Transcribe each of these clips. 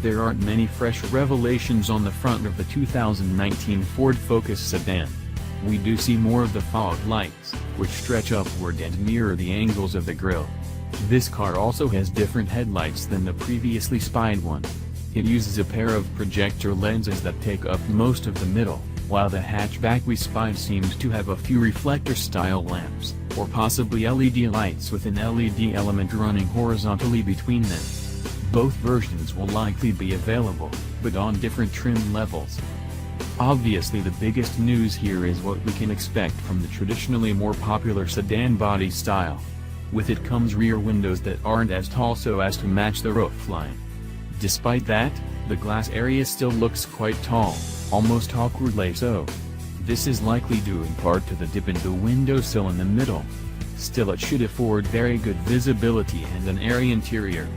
There aren't many fresh revelations on the front of the 2019 Ford Focus sedan. We do see more of the fog lights, which stretch upward and mirror the angles of the grille. This car also has different headlights than the previously spied one. It uses a pair of projector lenses that take up most of the middle, while the hatchback we spied seems to have a few reflector-style lamps, or possibly LED lights with an LED element running horizontally between them. Both versions will likely be available, but on different trim levels. Obviously the biggest news here is what we can expect from the traditionally more popular sedan body style. With it comes rear windows that aren't as tall so as to match the roofline. Despite that, the glass area still looks quite tall, almost awkwardly so. This is likely due in part to the dip in the windowsill in the middle. Still, it should afford very good visibility and an airy interior.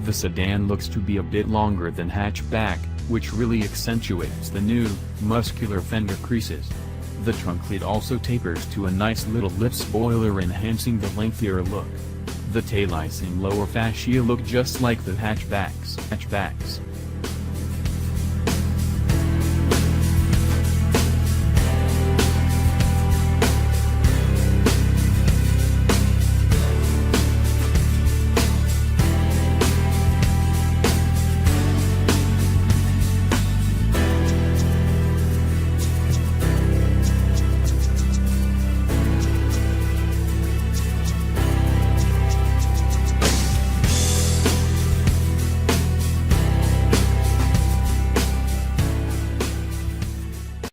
The sedan looks to be a bit longer than hatchback, which really accentuates the new, muscular fender creases. The trunk lid also tapers to a nice little lip spoiler, enhancing the lengthier look. The taillights and lower fascia look just like the hatchbacks.